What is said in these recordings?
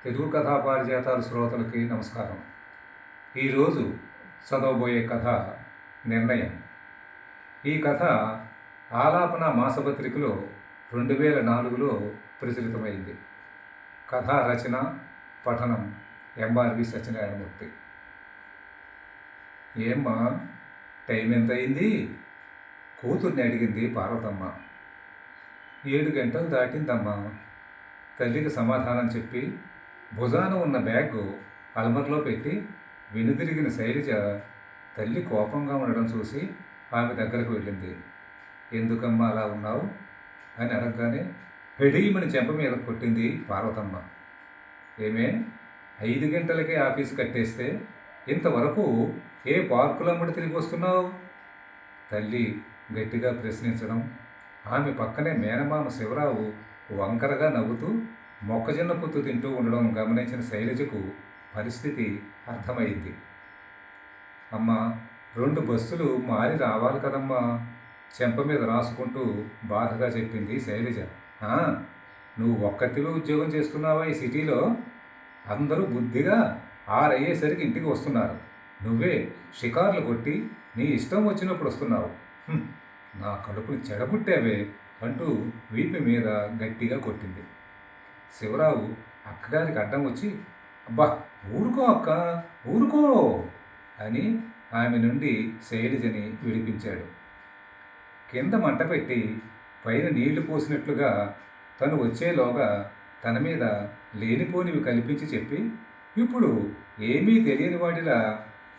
తెలుగు కథా పారిజాతాల శ్రోతలకి నమస్కారం. ఈరోజు చదవబోయే కథ నిర్ణయం. ఈ కథ ఆలాపన మాసపత్రికలో 2004లో ప్రచురితమైంది. కథా రచన పఠనం ఎంఆర్వి సత్యనారాయణమూర్తి. ఏమ్మా, టైం ఎంత అయింది? కూతుర్ని అడిగింది పార్వతమ్మ. 7 గంటలు దాటిందమ్మా. తల్లికి సమాధానం చెప్పి భుజాన ఉన్న బ్యాగు అల్మర్లో పెట్టి వెనుదిరిగిన శైలజ తల్లి కోపంగా ఉండడం చూసి ఆమె దగ్గరకు వెళ్ళింది. ఎందుకమ్మా అలా ఉన్నావు అని అడగగానే పెడీమని చెంప మీద కొట్టింది పార్వతమ్మ. ఏమే, 5 గంటలకే ఆఫీసు కట్టేస్తే ఇంతవరకు ఏ పార్కులమ్మడి తిరిగి వస్తున్నావు? తల్లి గట్టిగా ప్రశ్నించడం, ఆమె పక్కనే మేనమామ శివరావు వంకరగా నవ్వుతూ మొక్కజొన్న పొత్తు తింటూ ఉండడం గమనించిన శైలజకు పరిస్థితి అర్థమైంది. అమ్మా, 2 బస్సులు మారి రావాలి కదమ్మా, చెంప మీద రాసుకుంటూ బాధగా చెప్పింది శైలజ. నువ్వు ఒక్కతిలో ఉద్యోగం చేస్తున్నావా ఈ సిటీలో? అందరూ బుద్ధిగా 6 అయ్యేసరికి ఇంటికి వస్తున్నారు. నువ్వే షికార్లు కొట్టి నీ ఇష్టం వచ్చినప్పుడు వస్తున్నావు. నా కడుపుని చెడబుట్టావే అంటూ వీపు మీద గట్టిగా కొట్టింది. శివరావు అక్కగారికి అడ్డం వచ్చి, అబ్బా ఊరుకో అక్క, ఊరుకో అని ఆమె నుండి శైలజని విడిపించాడు. కింద మంట పెట్టి పైన నీళ్లు పోసినట్లుగా తను వచ్చేలోగా తన మీద లేనిపోనివి కల్పించి చెప్పి ఇప్పుడు ఏమీ తెలియని వాడిలా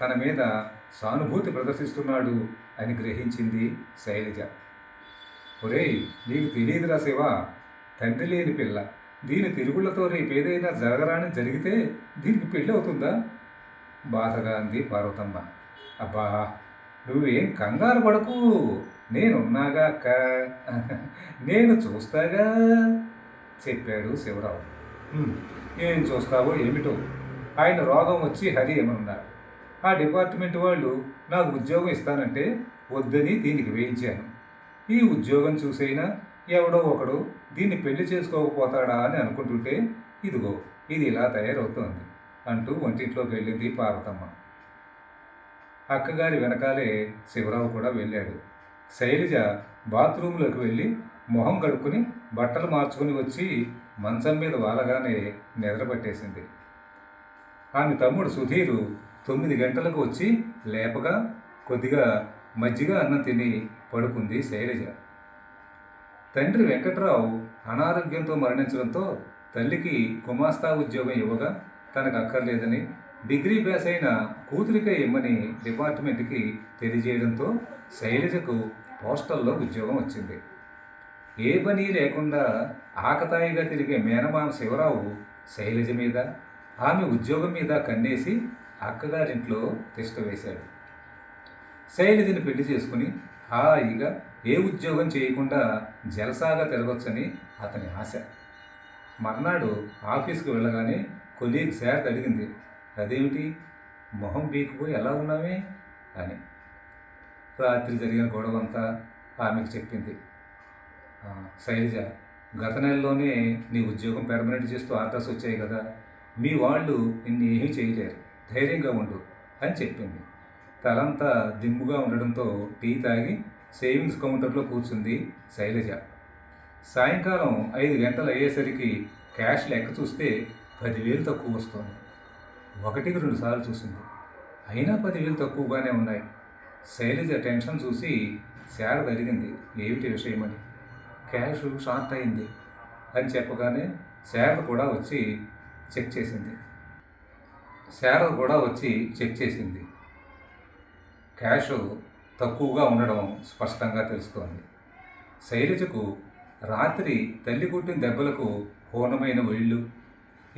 తన మీద సానుభూతి ప్రదర్శిస్తున్నాడు అని గ్రహించింది శైలజ. ఒరేయ్, నీకు తెలియదురా శివ, తండ్రి లేని పిల్ల, దీని తిరుగుళ్లతో రేపేదైనా జరగరాని జరిగితే దీనికి పెళ్ళి అవుతుందా? బాధగా అంది పార్వతమ్మ. అబ్బా, నువ్వేం కంగారు పడకు, నేనున్నాగా అక్క, నేను చూస్తాగా చెప్పాడు శివరావు. ఏం చూస్తావో ఏమిటో, ఆయన రోగం వచ్చి హరి ఏమన్నారు. ఆ డిపార్ట్మెంట్ వాళ్ళు నాకు ఉద్యోగం ఇస్తానంటే వద్దని దీనికి వేయించాను. ఈ ఉద్యోగం చూసైనా ఎవడో ఒకడు దీన్ని పెళ్లి చేసుకోకపోతాడా అని అనుకుంటుంటే ఇదిగో ఇది ఇలా తయారవుతోంది అంటూ వంటింట్లోకి వెళ్ళింది పార్వతమ్మ. అక్కగారి వెనకాలే శివరావు కూడా వెళ్ళాడు. శైలజ బాత్రూంలోకి వెళ్ళి మొహం కడుక్కుని బట్టలు మార్చుకుని వచ్చి మంచం మీద వాలగానే నిద్రపట్టేసింది. ఆమె తమ్ముడు సుధీరు 9 గంటలకు వచ్చి లేపగా కొద్దిగా మజ్జిగ అన్నం తిని పడుకుంది శైలజ. తండ్రి వెంకట్రావు అనారోగ్యంతో మరణించడంతో తల్లికి గుమాస్తా ఉద్యోగం ఇవ్వగా తనకు అక్కర్లేదని డిగ్రీ పాస్ అయిన కూతురికే ఇమ్మని డిపార్ట్మెంట్కి తెలియజేయడంతో శైలజకు పోస్టల్లో ఉద్యోగం వచ్చింది. ఏ పని లేకుండా ఆకతాయిగా తిరిగే మేనమామ శివరావు శైలజ మీద, ఆమె ఉద్యోగం మీద కన్నేసి అక్కగారింట్లో తిష్ట వేశాడు. శైలజని పెళ్లి చేసుకుని హాయిగా ఏ ఉద్యోగం చేయకుండా జలసాగా తిరగొచ్చని అతని ఆశ. మర్నాడు ఆఫీస్కి వెళ్ళగానే కొలీగ్ శారద అడిగింది, అదేమిటి మొహం బీకిపోయి ఎలా ఉన్నామే అని. రాత్రి జరిగిన గొడవంతా ఆమెకు చెప్పింది. శైలజ, గత నెలలోనే నీ ఉద్యోగం పెర్మనెంట్ చేస్తూ ఆర్డర్స్ వచ్చాయి కదా, మీ వాళ్ళు నిన్ను ఏమీ చేయలేరు, ధైర్యంగా ఉండు అని చెప్పింది. తలంతా దిమ్ముగా ఉండడంతో టీ తాగి సేవింగ్స్ కౌంటర్లో కూర్చుంది శైలజ. సాయంకాలం 5 గంటలు అయ్యేసరికి క్యాష్ లెక్క చూస్తే 10,000 తక్కువ వస్తుంది. 1-2 సార్లు చూసింది, అయినా 10,000 తక్కువగానే ఉన్నాయి. శైలజ టెన్షన్ చూసి శారద అడిగింది, ఏమిటి విషయమని. క్యాష్ షార్ట్ అయింది అని చెప్పగానే శారద కూడా వచ్చి చెక్ చేసింది. క్యాష్ తక్కువగా ఉండడం స్పష్టంగా తెలుస్తోంది. శైలజకు రాత్రి తల్లి కొట్టిన దెబ్బలకు హోనమైన ఒళ్ళు,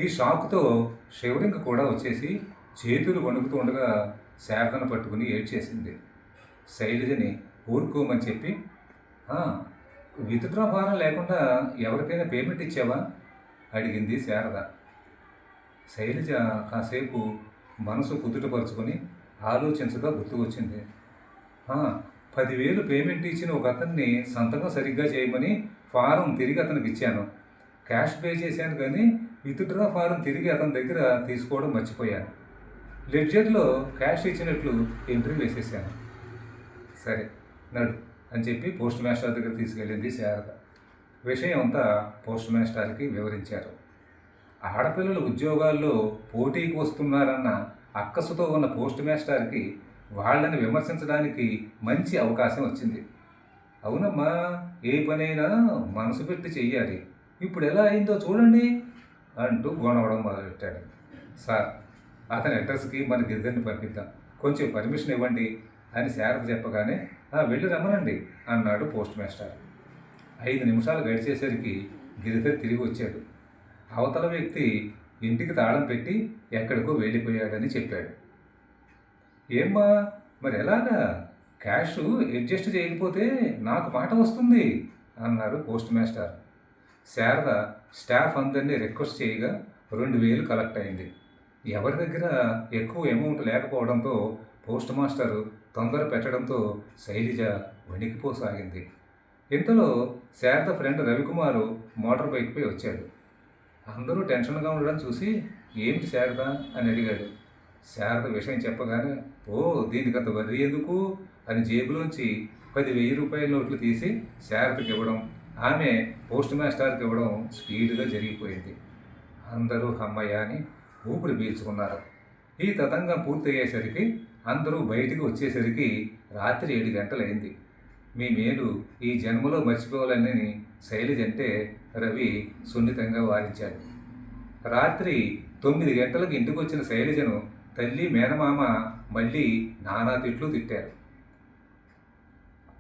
ఈ షాకుతో షివరింగ్ కూడా వచ్చేసి చేతులు వణుకుతూ ఉండగా శారదను పట్టుకుని ఏడ్చేసింది. శైలజని ఊరుకోమని చెప్పి, విత్డ్రా ఫారం లేకుండా ఎవరికైనా పేమెంట్ ఇచ్చావా అడిగింది శారద. శైలజ కాసేపు మనసు కుదుటపరుచుకొని ఆలోచించగా గుర్తుకొచ్చింది. 10,000 పేమెంట్ ఇచ్చిన ఒక అతన్ని సంతకం సరిగ్గా చేయమని ఫారం తిరిగి అతనికి ఇచ్చాను. క్యాష్ పే చేశాను కానీ విత్డ్రా ఫారం తిరిగి అతని దగ్గర తీసుకోవడం మర్చిపోయాను. లెడ్జర్లో క్యాష్ ఇచ్చినట్లు ఎంట్రీ వేసేసాను. సరే నడు అని చెప్పి పోస్ట్ మాస్టర్ దగ్గర తీసుకెళ్ళింది శారద. విషయం అంతా పోస్ట్ మాస్టర్కి వివరించారు. ఆడపిల్లలు ఉద్యోగాల్లో పోటీకి వస్తున్నారన్న అక్కసుతో ఉన్న పోస్ట్ మాస్టర్కి వాళ్ళని విమర్శించడానికి మంచి అవకాశం వచ్చింది. అవునమ్మా, ఏ పనైనా మనసు పెట్టి చెయ్యాలి, ఇప్పుడు ఎలా అయిందో చూడండి అంటూ గొనవడం మొదలుపెట్టాడు. సార్, అతని అడ్రస్కి మన గిరిధర్ని పంపిద్దాం, కొంచెం పర్మిషన్ ఇవ్వండి అని శారద చెప్పగానే వెళ్ళి రమ్మనండి అన్నాడు పోస్ట్ మాస్టర్. 5 నిమిషాలు గడిచేసరికి గిరిధర్ తిరిగి వచ్చాడు. అవతల వ్యక్తి ఇంటికి తాళం పెట్టి ఎక్కడికో వెళ్ళిపోయాడని చెప్పాడు. ఏమ్మా, మరి ఎలాగా? క్యాష్ అడ్జస్ట్ చేయకపోతే నాకు మాట వస్తుంది అన్నారు పోస్ట్ మాస్టర్. శారద స్టాఫ్ అందరినీ రిక్వెస్ట్ చేయగా 2000 కలెక్ట్ అయింది. ఎవరి దగ్గర ఎక్కువ అమౌంట్ లేకపోవడంతో పోస్ట్ మాస్టర్ తొందర పెట్టడంతో శైలజ వణికిపోసాగింది. ఇంతలో శారద ఫ్రెండ్ రవికుమారు మోటార్ బైక్పై వచ్చాడు. అందరూ టెన్షన్గా ఉండడం చూసి ఏమిటి శారద అని అడిగాడు. శారద విషయం చెప్పగానే దీనికంత వర్రీ ఎందుకు అని జేబులోంచి 10,000 రూపాయల నోట్లు తీసి శారదకి ఇవ్వడం, ఆమె పోస్ట్ మాస్టర్కి ఇవ్వడం స్పీడ్గా జరిగిపోయింది. అందరూ అమ్మయ్య అని ఊపిరి పీల్చుకున్నారు. ఈ తతంగం పూర్తయ్యేసరికి అందరూ బయటికి వచ్చేసరికి రాత్రి 7 గంటలైంది. మీ మేలు ఈ జన్మలో మర్చిపోవాలని శైలజ అంటే రవి సున్నితంగా వారించాడు. రాత్రి 9 గంటలకు ఇంటికి వచ్చిన శైలజను తల్లి మేనమామ మళ్ళీ నానా తిట్లు తిట్టారు.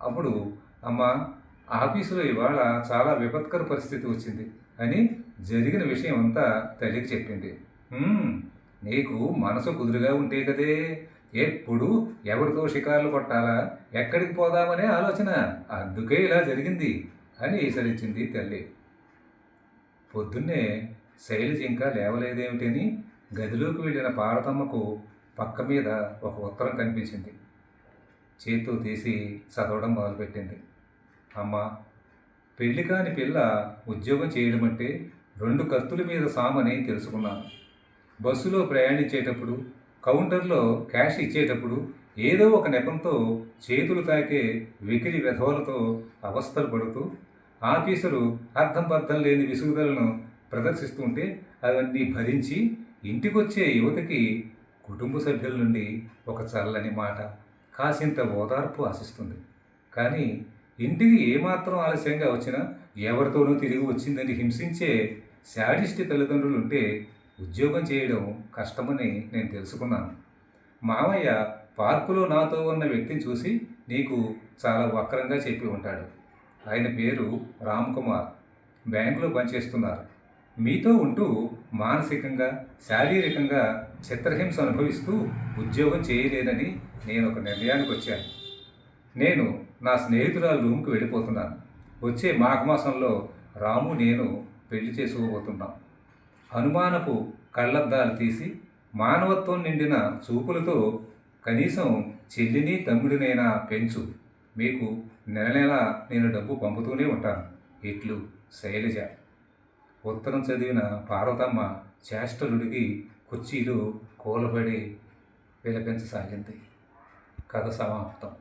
అప్పుడు అమ్మ, ఆఫీసులో ఇవాళ చాలా విపత్కర పరిస్థితి వచ్చింది అని జరిగిన విషయం అంతా తల్లికి చెప్పింది. నీకు మనసు కుదురుగా ఉంటే కదే ఎప్పుడు ఎవరితో షికార్లు కొట్టాలా, ఎక్కడికి పోదామనే ఆలోచన, అందుకే ఇలా జరిగింది అని ఈసరించింది తల్లి. పొద్దున్నే శైలజ ఇంకా లేవలేదేమిటని గదిలోకి వెళ్ళిన పార్వతమ్మకు పక్క మీద ఒక ఉత్తరం కనిపించింది. చేతితో తీసి చదవడం మొదలుపెట్టింది. అమ్మ, పెళ్లి కాని పిల్ల ఉద్యోగం చేయడం అంటే 2 కత్తుల మీద సామని తెలుసుకున్నాను. బస్సులో ప్రయాణించేటప్పుడు, కౌంటర్లో క్యాష్ ఇచ్చేటప్పుడు ఏదో ఒక నెపంతో చేతులు తాకే వెకిలి వెధవలతో అవస్థలు పడుతూ ఆఫీసరు అర్థం పర్థం లేని విసుగుదలను ప్రదర్శిస్తుంటే అవన్నీ భరించి ఇంటికొచ్చే యువతకి కుటుంబ సభ్యుల నుండి ఒక చల్లని మాట, కాసింత ఓదార్పు ఆశిస్తుంది. కానీ ఇంటికి ఏమాత్రం ఆలస్యంగా వచ్చినా ఎవరితోనూ తిరిగి వచ్చిందని హింసించే శాడిస్టి తల్లిదండ్రులు ఉంటే ఉద్యోగం చేయడం కష్టమని నేను తెలుసుకున్నాను. మామయ్య పార్కులో నాతో ఉన్న వ్యక్తిని చూసి నీకు చాలా వక్రంగా చెప్పి ఉంటాడు. ఆయన పేరు రామ్ కుమార్, బ్యాంకులో పనిచేస్తున్నారు. మీతో ఉంటూ మానసికంగా శారీరకంగా చిత్రహింస అనుభవిస్తూ ఉద్యోగం చేయలేదని నేను ఒక నిర్ణయానికి వచ్చాను. నేను నా స్నేహితురాల రూమ్కి వెళ్ళిపోతున్నాను. వచ్చే మాఘమాసంలో రాము నేను పెళ్లి చేసుకోబోతున్నాం. అనుమానపు కళ్ళద్దాలు తీసి మానవత్వం నిండిన చూపులతో కనీసం చెల్లిని తమ్ముడినైనా పెంచు. మీకు నెల నెల నేను డబ్బు పంపుతూనే ఉంటాను. ఇట్లు శైలజ. ఉత్తరం చదివిన పార్వతమ్మ చేష్టలుడిగి కుర్చీలు కూలబడి విలపించసాగింది. కథ సమాప్తం.